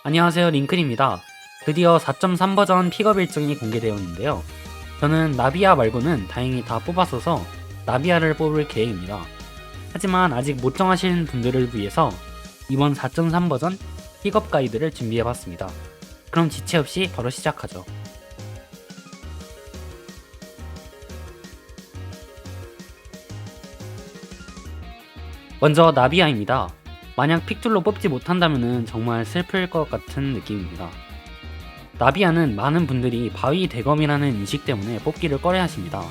안녕하세요, 링클입니다. 드디어 4.3 버전 픽업 일정이 공개되었는데요. 저는 나비아 말고는 다행히 다 뽑았어서 나비아를 뽑을 계획입니다. 하지만 아직 못 정하신 분들을 위해서 이번 4.3 버전 픽업 가이드를 준비해봤습니다. 그럼 지체 없이 바로 시작하죠. 먼저 나비아입니다. 만약 픽툴로 뽑지 못한다면 정말 슬플 것 같은 느낌입니다. 나비아는 많은 분들이 바위 대검이라는 인식 때문에 뽑기를 꺼려하십니다.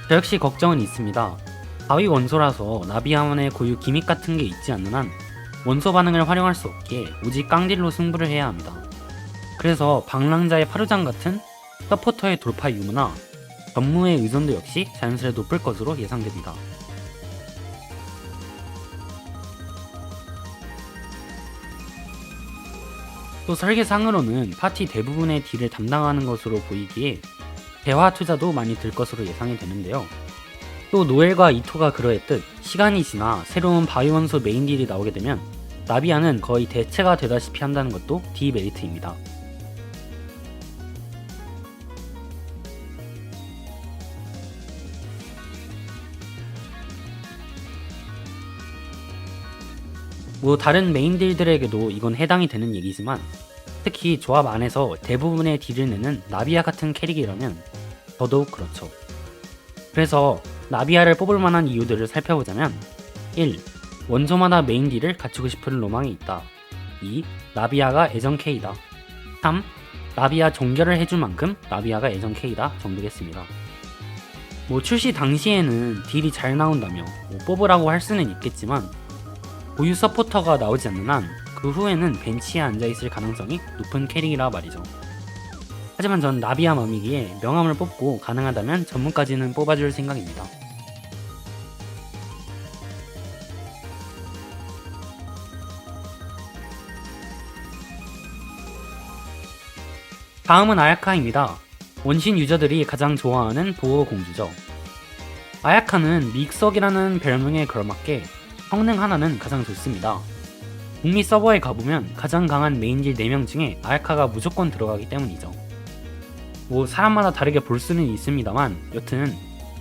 저 역시 걱정은 있습니다. 바위 원소라서 나비아만의 고유 기믹 같은 게 있지 않는 한 원소 반응을 활용할 수 없기에 오직 깡딜로 승부를 해야 합니다. 그래서 방랑자의 파루장 같은 서포터의 돌파 유무나 전무의 의존도 역시 자연스레 높을 것으로 예상됩니다. 또 설계상으로는 파티 대부분의 딜을 담당하는 것으로 보이기에 대화 투자도 많이 들 것으로 예상이 되는데요. 또 노엘과 이토가 그러했듯 시간이 지나 새로운 바이원소 메인 딜이 나오게 되면 나비아는 거의 대체가 되다시피 한다는 것도 디메리트입니다. 다른 메인 딜들에게도 이건 해당이 되는 얘기지만 특히 조합 안에서 대부분의 딜을 내는 나비아 같은 캐릭이라면 더더욱 그렇죠. 그래서 나비아를 뽑을 만한 이유들을 살펴보자면 1. 원소마다 메인 딜을 갖추고 싶은 로망이 있다. 2. 나비아가 애정 K다. 3. 나비아 종결을 해줄 만큼 나비아가 애정 K다 정도겠습니다. 출시 당시에는 딜이 잘 나온다며 뽑으라고 할 수는 있겠지만 고유 서포터가 나오지 않는 한 그 후에는 벤치에 앉아있을 가능성이 높은 캐릭이라 말이죠. 하지만 전 나비아 맘이기에 명함을 뽑고 가능하다면 전문까지는 뽑아줄 생각입니다. 다음은 아야카입니다. 원신 유저들이 가장 좋아하는 보호 공주죠. 아야카는 믹석이라는 별명에 걸맞게 성능 하나는 가장 좋습니다. 북미 서버에 가보면 가장 강한 메인딜 4명 중에 아야카가 무조건 들어가기 때문이죠. 사람마다 다르게 볼 수는 있습니다만 여튼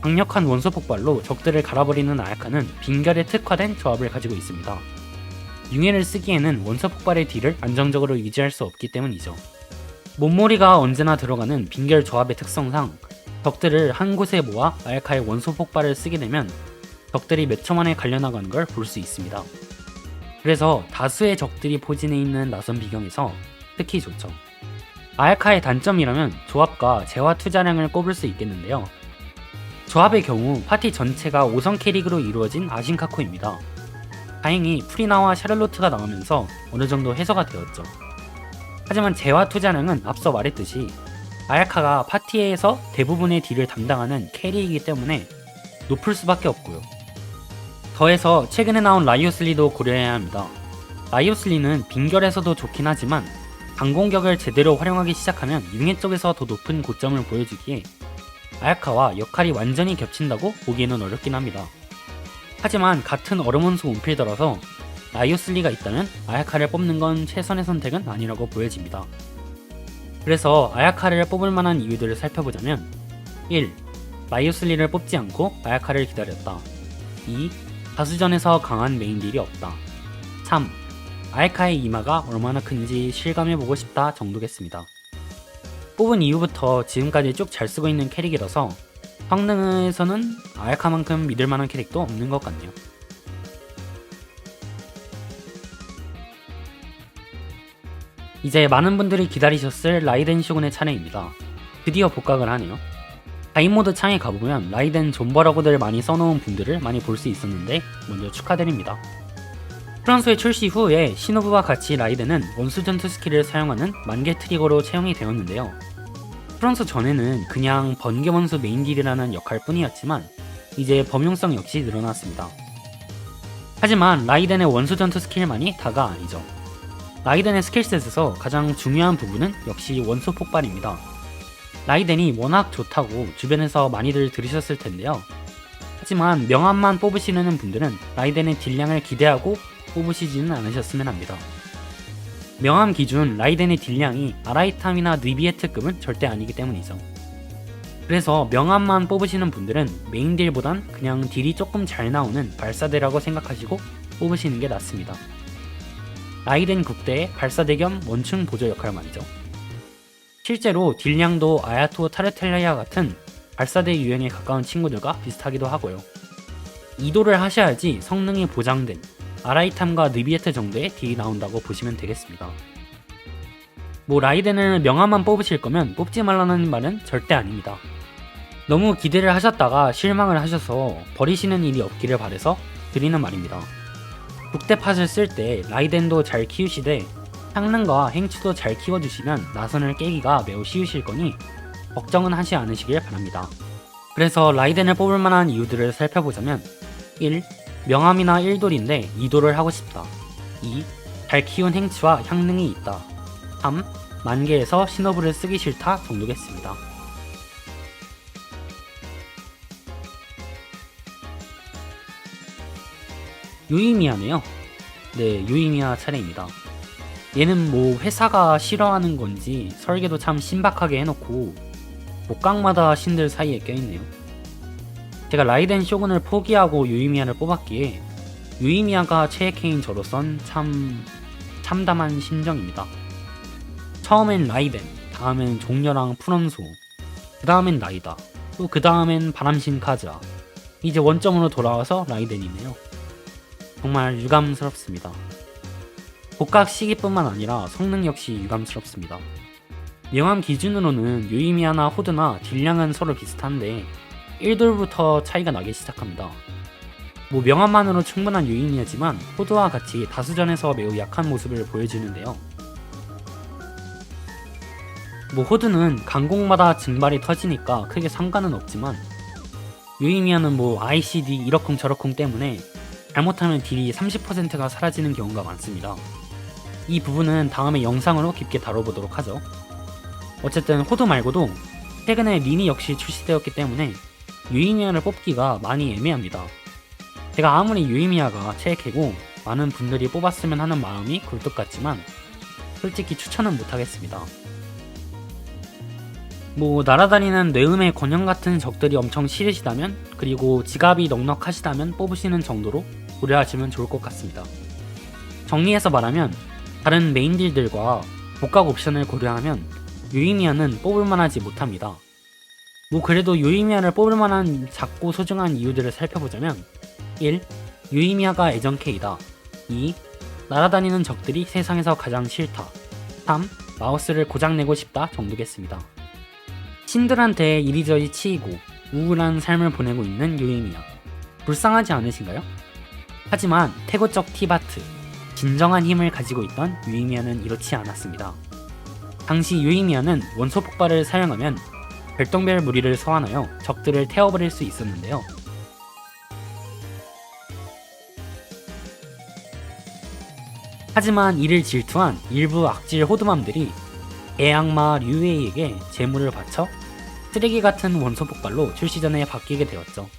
강력한 원소 폭발로 적들을 갈아버리는 아야카는 빙결에 특화된 조합을 가지고 있습니다. 융해를 쓰기에는 원소 폭발의 딜을 안정적으로 유지할 수 없기 때문이죠. 몸머리가 언제나 들어가는 빙결 조합의 특성상 적들을 한 곳에 모아 아야카의 원소 폭발을 쓰게 되면 적들이 몇 초 만에 갈려나가는 걸 볼 수 있습니다. 그래서 다수의 적들이 포진해 있는 나선 비경에서 특히 좋죠. 아야카의 단점이라면 조합과 재화 투자량을 꼽을 수 있겠는데요. 조합의 경우 파티 전체가 5성 캐릭으로 이루어진 아신카코입니다. 다행히 프리나와 샤를로트가 나오면서 어느정도 해소가 되었죠. 하지만 재화 투자량은 앞서 말했듯이 아야카가 파티에서 대부분의 딜을 담당하는 캐릭이기 때문에 높을 수밖에 없고요. 더해서 최근에 나온 라이오슬리도 고려해야 합니다. 라이오슬리는 빙결에서도 좋긴 하지만 강공격을 제대로 활용하기 시작하면 융해 쪽에서 더 높은 고점을 보여주기에 아야카와 역할이 완전히 겹친다고 보기에는 어렵긴 합니다. 하지만 같은 얼음원소 온필더라서 라이오슬리가 있다면 아야카를 뽑는 건 최선의 선택은 아니라고 보여집니다. 그래서 아야카를 뽑을 만한 이유들을 살펴보자면 1. 라이오슬리를 뽑지 않고 아야카를 기다렸다. 2. 다수전에서 강한 메인 딜이 없다. 3. 아야카의 이마가 얼마나 큰지 실감해보고 싶다 정도겠습니다. 뽑은 이후부터 지금까지 쭉 잘 쓰고 있는 캐릭이라서 성능에서는 아야카만큼 믿을만한 캐릭도 없는 것 같네요. 이제 많은 분들이 기다리셨을 라이덴 쇼군의 차례입니다. 드디어 복각을 하네요. 다인모드 창에 가보면 라이덴 존버라고들 많이 써놓은 분들을 많이 볼 수 있었는데 먼저 축하드립니다. 프랑스의 출시 후에 시노부와 같이 라이덴은 원수 전투 스킬을 사용하는 만개 트리거로 채용이 되었는데요. 프랑스 전에는 그냥 번개 원수 메인 딜이라는 역할 뿐이었지만 이제 범용성 역시 늘어났습니다. 하지만 라이덴의 원수 전투 스킬만이 다가 아니죠. 라이덴의 스킬셋에서 가장 중요한 부분은 역시 원소 폭발입니다. 라이덴이 워낙 좋다고 주변에서 많이들 들으셨을 텐데요. 하지만 명함만 뽑으시는 분들은 라이덴의 딜량을 기대하고 뽑으시지는 않으셨으면 합니다. 명함 기준 라이덴의 딜량이 아라이탐이나 느비에트급은 절대 아니기 때문이죠. 그래서 명함만 뽑으시는 분들은 메인 딜보단 그냥 딜이 조금 잘 나오는 발사대라고 생각하시고 뽑으시는 게 낫습니다. 라이덴 국대의 발사대 겸 원충 보조 역할 말이죠. 실제로 딜량도 아야토 타르텔라이아 같은 발사대 유형에 가까운 친구들과 비슷하기도 하고요. 2도를 하셔야지 성능이 보장된 아라이탐과 느비에트 정도의 딜이 나온다고 보시면 되겠습니다. 뭐 라이덴을 명함만 뽑으실 거면 뽑지 말라는 말은 절대 아닙니다. 너무 기대를 하셨다가 실망을 하셔서 버리시는 일이 없기를 바라서 드리는 말입니다. 국대팟을 쓸 때 라이덴도 잘 키우시되 향능과 행추도 잘 키워주시면 나선을 깨기가 매우 쉬우실 거니 걱정은 하지 않으시길 바랍니다. 그래서 라이덴을 뽑을 만한 이유들을 살펴보자면 1. 명함이나 1돌인데 2돌을 하고 싶다. 2. 잘 키운 행추와 향능이 있다. 3. 만개에서 신호부를 쓰기 싫다 정도겠습니다. 유이미야네요. 네, 유이미야 차례입니다. 얘는 뭐 회사가 싫어하는 건지 설계도 참 신박하게 해놓고 목각마다 신들 사이에 껴있네요. 제가 라이덴 쇼군을 포기하고 유이미야를 뽑았기에 유이미야가 최애캐인 저로선 참 참담한 심정입니다. 처음엔 라이덴, 다음엔 종려랑 푸른소, 그 다음엔 나이다, 또 그 다음엔 바람신 카즈라, 이제 원점으로 돌아와서 라이덴이네요. 정말 유감스럽습니다. 복각 시기뿐만 아니라 성능 역시 유감스럽습니다. 명함 기준으로는 유이미야나 호드나 딜량은 서로 비슷한데 1돌부터 차이가 나기 시작합니다. 뭐 명함만으로 충분한 유이미야지만 호드와 같이 다수전에서 매우 약한 모습을 보여주는데요. 뭐 호드는 강공마다 증발이 터지니까 크게 상관은 없지만 유이미야는 뭐 ICD 이러쿵저러쿵 때문에 잘못하면 딜이 30%가 사라지는 경우가 많습니다. 이 부분은 다음에 영상으로 깊게 다뤄보도록 하죠. 어쨌든 호드 말고도 최근에 린이 역시 출시되었기 때문에 유이미야를 뽑기가 많이 애매합니다. 제가 아무리 유이미야가 최애캐고 많은 분들이 뽑았으면 하는 마음이 굴뚝 같지만 솔직히 추천은 못하겠습니다. 뭐 날아다니는 뇌음의 권형 같은 적들이 엄청 싫으시다면, 그리고 지갑이 넉넉하시다면 뽑으시는 정도로 고려하시면 좋을 것 같습니다. 정리해서 말하면 다른 메인 딜들과 복각 옵션을 고려하면 유이미야는 뽑을만하지 못합니다. 뭐 그래도 유이미야를 뽑을만한 작고 소중한 이유들을 살펴보자면 1. 유이미야가 애정캐이다. 2. 날아다니는 적들이 세상에서 가장 싫다. 3. 마우스를 고장내고 싶다 정도겠습니다. 신들한테 이리저리 치이고 우울한 삶을 보내고 있는 유이미야, 불쌍하지 않으신가요? 하지만 태고적 티바트, 진정한 힘을 가지고 있던 유이미야는 이렇지 않았습니다. 당시 유이미야는 원소 폭발을 사용하면 별똥별 무리를 소환하여 적들을 태워버릴 수 있었는데요. 하지만 이를 질투한 일부 악질 호드맘들이 대악마 류웨이에게 재물을 바쳐 쓰레기 같은 원소 폭발로 출시 전에 바뀌게 되었죠.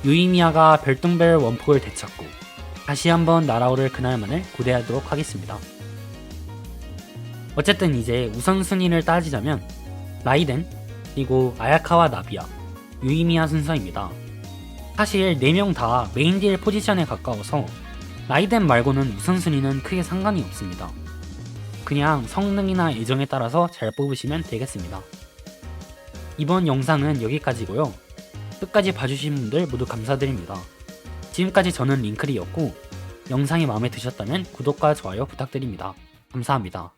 유이미야가 별똥별 원폭을 되찾고 다시 한번 날아오를 그날만을 고대하도록 하겠습니다. 어쨌든 이제 우선순위를 따지자면 라이덴, 그리고 아야카와 나비야, 유이미야 순서입니다. 사실 4명 다 메인 딜 포지션에 가까워서 라이덴 말고는 우선순위는 크게 상관이 없습니다. 그냥 성능이나 애정에 따라서 잘 뽑으시면 되겠습니다. 이번 영상은 여기까지고요. 끝까지 봐주신 분들 모두 감사드립니다. 지금까지 저는 링클이었고 영상이 마음에 드셨다면 구독과 좋아요 부탁드립니다. 감사합니다.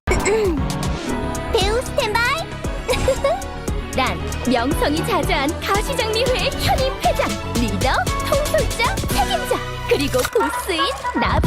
배우 스탠바이! 난 명성이 자자한 가시장리회 현임 회장, 리더, 통솔자, 책임자, 그리고 보스인 나비!